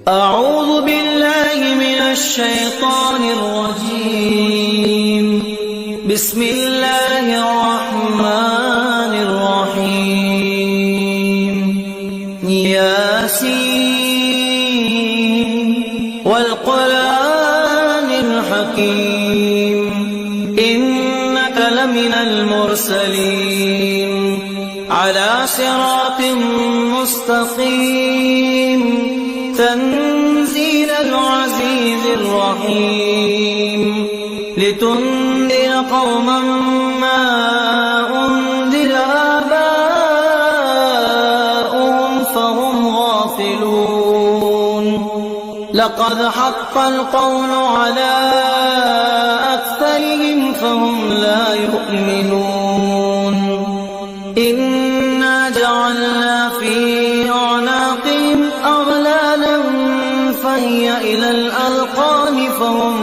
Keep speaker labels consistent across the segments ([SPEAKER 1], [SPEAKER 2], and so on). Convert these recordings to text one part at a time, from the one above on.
[SPEAKER 1] أعوذ بالله من الشيطان الرجيم. بسم الله الرحمن الرحيم. ياسين والقرآن الحكيم إنك لمن المرسلين على صراط مستقيم تنزيل العزيز الرحيم لتنذر قوما ما أنذر آباؤهم فهم غافلون لقد حق القول على أكثرهم فهم لا يؤمنون إنا جعلنا في أعناقهم أغلالا فهي إلى الأذقان فهم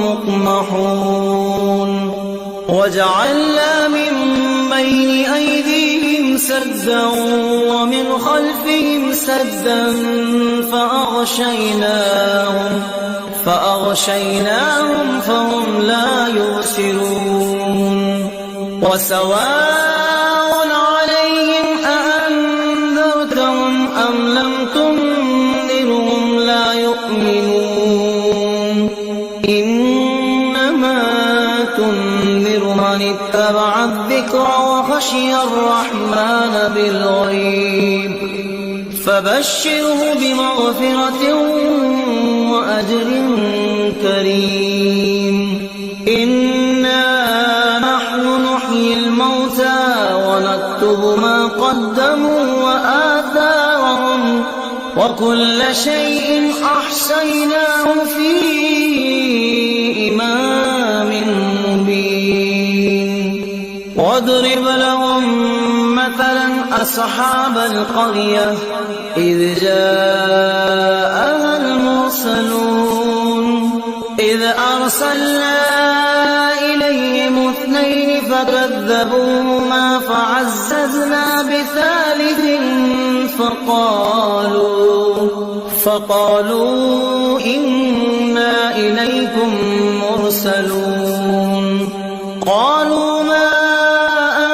[SPEAKER 1] مقمحون وجعلنا من بين أيديهم سدا ومن خلفهم سدا فأغشيناهم فهم لا يبصرون وسواء عليهم أأنذرتهم أم لم تنذرهم لا يؤمنون إنما تنذر من اتبع الذكر وخشي الرحمن بالغيب فبشره بمغفرة وأجر كريم. إنا نحن نحيي الموتى ونكتب ما قدموا وآثارهم وكل شيء أحصيناه في إمام مبين. واضرب لهم مثلا أصحاب القرية إذ جاءها المرسلون إذ أرسلنا إليهم 2 فكذبوهما فعززنا بثالث فقالوا إنا إليكم مرسلون. قالوا ما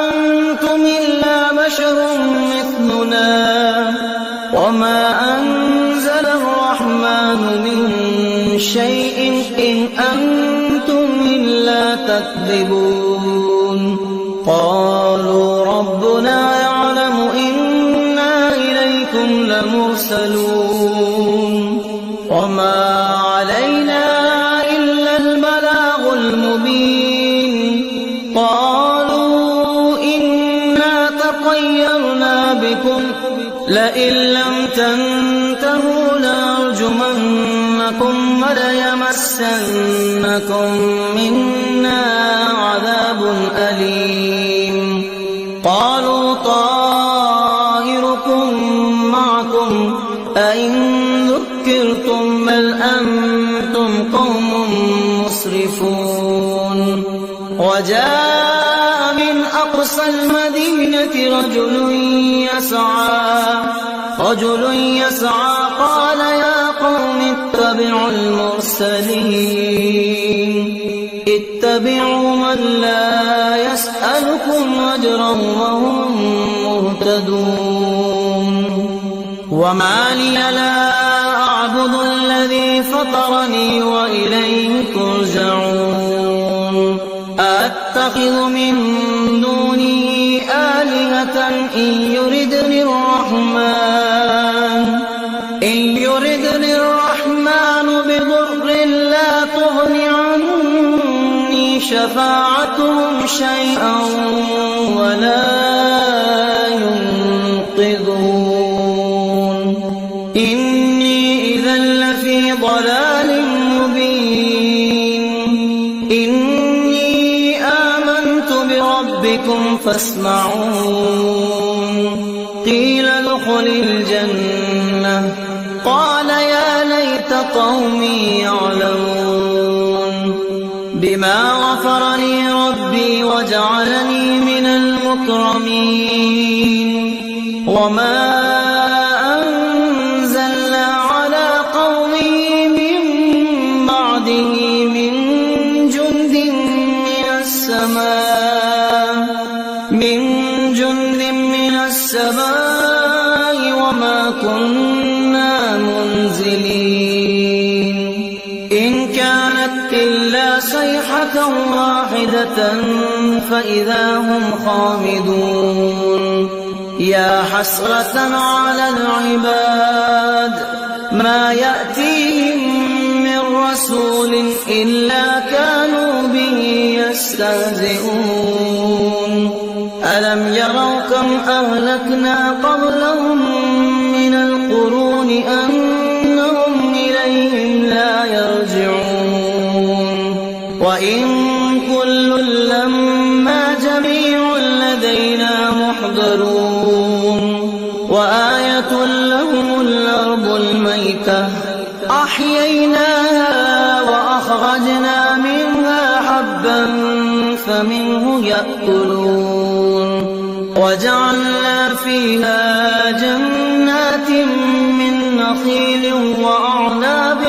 [SPEAKER 1] أنتم إلا بشر مثلنا وما أنزل الرحمن من شيء إن أنتم إلا تكذبون. قالوا ربنا يعلم إنا إليكم لمرسلون وما علينا إلا البلاغ المبين. قالوا إنا تطيرنا بكم لئن لم تنتهوا لنرجمنكم وليمسنكم منا عذاب أليم. قالوا طائركم معكم أئن ذكرتم بل أنتم قوم مسرفون. وجاء من أقصى المدينة رجل يسعى قال يا قوم اتبعوا المرسلين اتبعوا من لا يسألكم أجرا وهم مهتدون. وما لي لا أعبد الذي فطرني وإليه ترجعون. أتخذ من دونه آلهة إن يردني الرحمن بضر لا تغن عني شفاعتهم شيئا ولا ينقذون. إني إذا لفي ضلال مبين. إني آمنت بربكم فاسمعون. قيل ادخل الجنة قال يا ليت قومي يعلمون. بما غفر لي ربي وجعلني من المكرمين. وما أنزلنا على قوم صيحة واحدة فإذا هم خامدون يا حسرة على العباد ما يأتيهم من رسول إلا كانوا به يستهزئون ألم يروا كم أهلكنا قبلهم من القرون أنهم إليهم لا يرجعون وإن كل لما جميع لدينا محضرون وآية لهم الأرض الميتة أحييناها وأخرجنا منها حبا فمنه يأكلون وجعلنا فيها جنات من نخيل وأعناب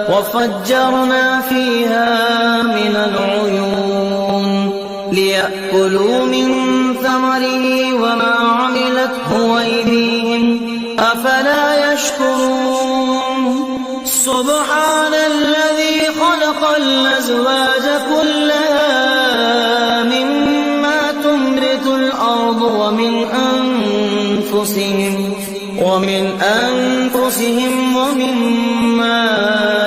[SPEAKER 1] وفجرنا فيها من العيون ليأكلوا من ثمره وما عملته أيديهم أفلا يشكرون سبحان الذي خلق الأزواج كلها مما تنبت الأرض ومن أنفسهم ومما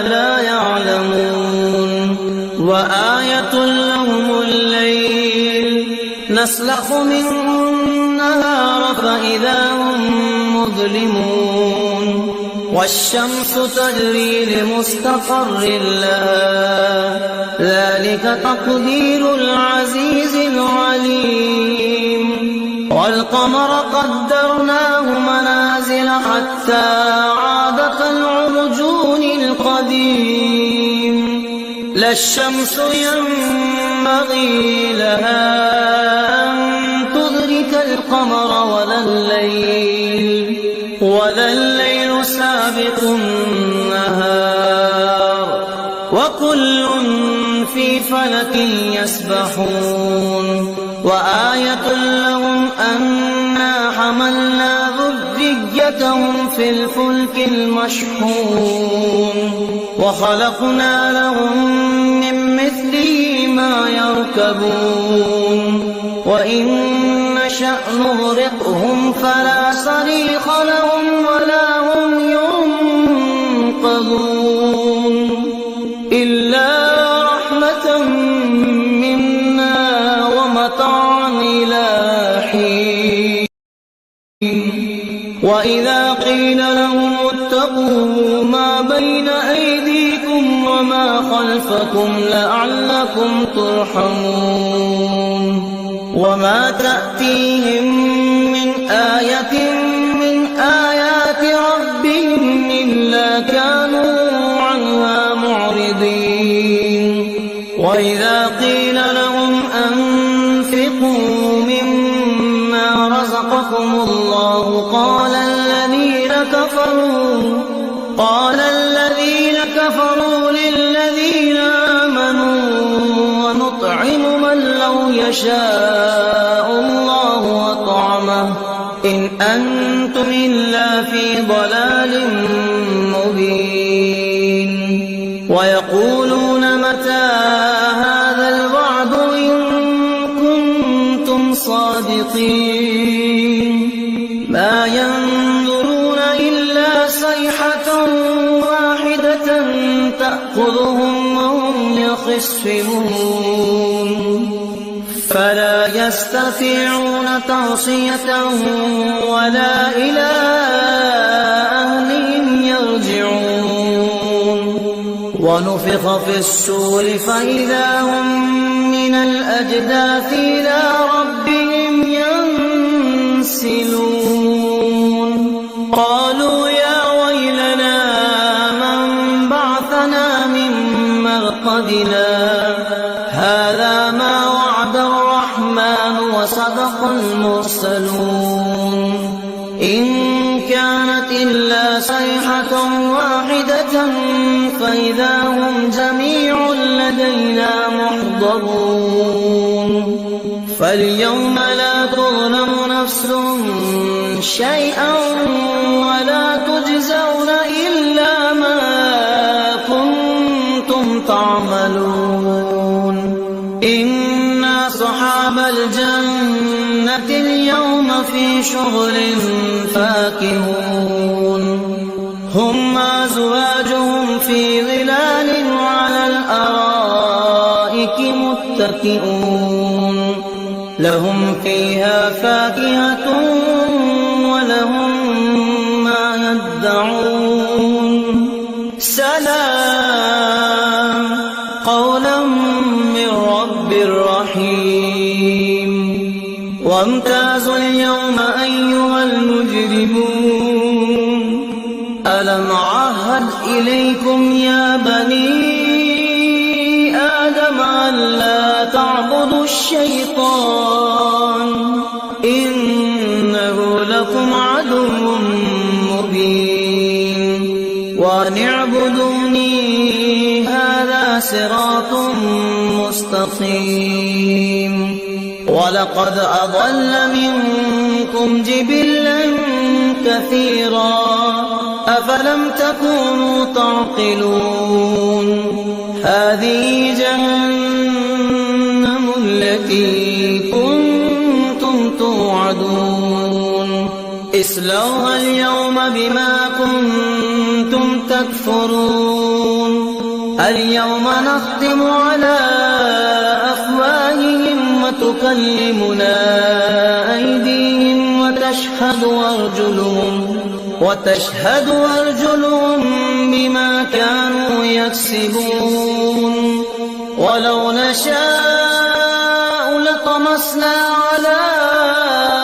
[SPEAKER 1] لا يعلمون وآية لهم الليل نسلخ منه النهار فإذا هم مظلمون والشمس تجري لمستقر لها ذلك تقدير العزيز العليم والقمر قدرناه منازل حتى عاد كالعرجون القديم لا الشمس ينبغي لها أن تدرك القمر ولا الليل سابق النهار وكل في فلك يسبحون وآية لهم أنا حملنا ذريتهم في الفلك المشحون وخلقنا لهم من مثله ما يركبون وإن نشأ نغرقهم فلا صريخ لهم ولا هم ينقذون إلا رحمة منا ومتاعا إلى حين وإذا قيل لهم اتقوا ما بين أيديكم وما خلفكم لعلكم ترحمون وما تأتيهم من آية من آيات ربهم إلا كانوا عنها معرضين وإذا قيل لهم أنفقوا مما رزقكم الله قال الذين كفروا للذين آمنوا ونطعم من لو يشاء الله أطعمه إن أنتم إلا في ضلال مبين ويقولون متى هذا الوعد إن كنتم صادقين ما ينظرون إلا صيحة واحدة تأخذهم وهم يخصمون فلا يستطيعون توصية ولا إلى أهلهم يرجعون ونفخ في الصور فإذا هم من الأجداث إلى ربهم ينسلون قالوا يا ويلنا من بعثنا من مرقدنا هذا ما وعد الرحمن وصدق المرسلون إن كانت إلا صيحة واحدة فإذا هم جميع لدينا محضرون فاليوم لا تظلم نفس شيئا ولا تجزون إلا ما كنتم الجنة اليوم في شغل فاكهون هم وأزواجهم في ظلال وعلى الأرائك متكئون لهم فيها فاكهة ولهم ما يدعون سلام قولا من رب رحيم وامتازوا اليوم أيها المجرمون ألم أعهد إليكم يا بني آدم ألا تعبدوا الشيطان إنه لكم عدو مبين وأن اعبدوني هذا صراط مستقيم ولقد أضل منكم جبلا كثيرا أفلم تكونوا تعقلون هذه جهنم التي كنتم توعدون اصلوها اليوم بما كنتم تكفرون اليوم نختم على أفواههم وتكلمنا أيديهم وتشهد أرجلهم بما كانوا يكسبون ولو نشاء لطمسنا على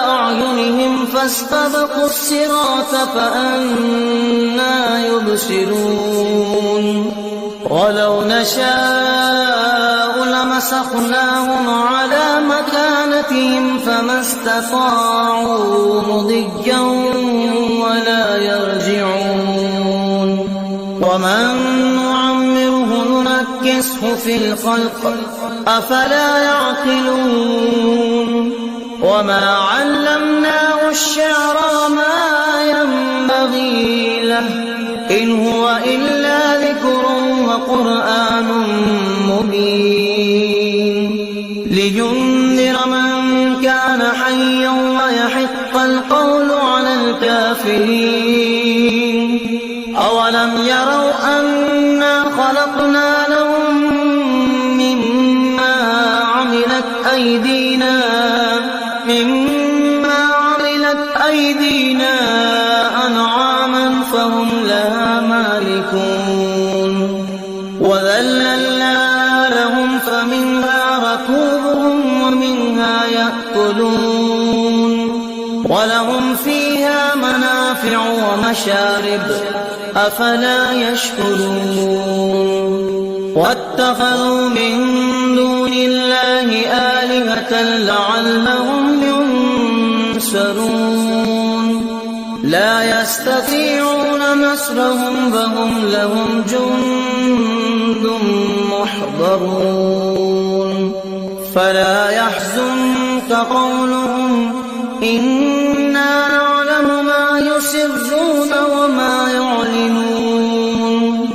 [SPEAKER 1] أعينهم فاستبقوا الصراط فأنى يبصرون ولو نشاء لمسخناهم على مكانتهم فما استطاعوا مضيا ولا يرجعون ومن نعمره ننكسه في الخلق أفلا يعقلون وما علمناه الشعر وما ينبغي له إن هو إلا ذكر وقرآن مبين لينذر من كان حيا ويحق القول على الكافرين أولم يروا أنا خلقنا لهم مما عملت أيدينا أنعاما فهم لها مالكون وذللنا لهم فمنها ركوبهم ومنها يأكلون ولهم فيها منافع ومشارب أفلا يشكرون واتخذوا من دون الله آلهة لعلهم ينصرون لا يستطيعون نصرهم فهم لهم جند محضرون فلا يحزنك قولهم إنا نعلم ما يسرون وما يعلنون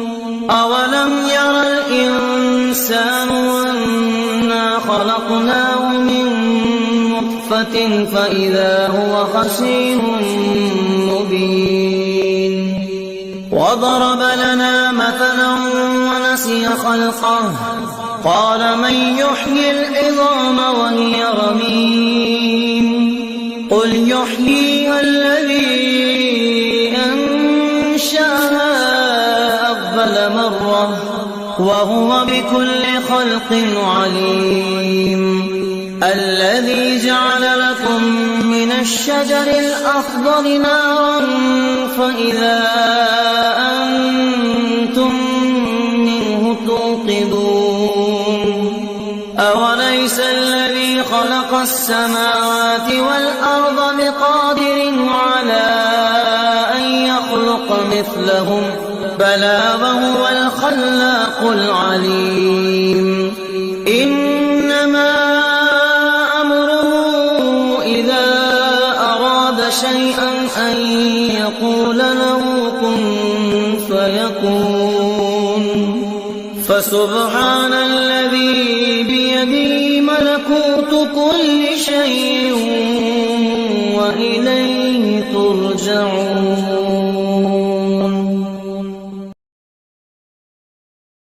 [SPEAKER 1] أولم ير الإنسان أنا خلقناه من نطفة فإذا هو خصيم مبين وضرب لنا مثلا ونسي خلقه قال من يحيي العظام وهي رميم قل يحييها الذي أنشأها أول مرة وهو بكل خلق عليم الذي جعل لكم من الشجر الأخضر نارا فإذا أنتم منه توقدون أوليس الذي خلق السماوات والأرض بقادر على أن يخلق مثلهم بلى وهو الخلاق العليم إنما شيئا أن يقول له كن فيكون فسبحان الذي بيده ملكوت كل شيء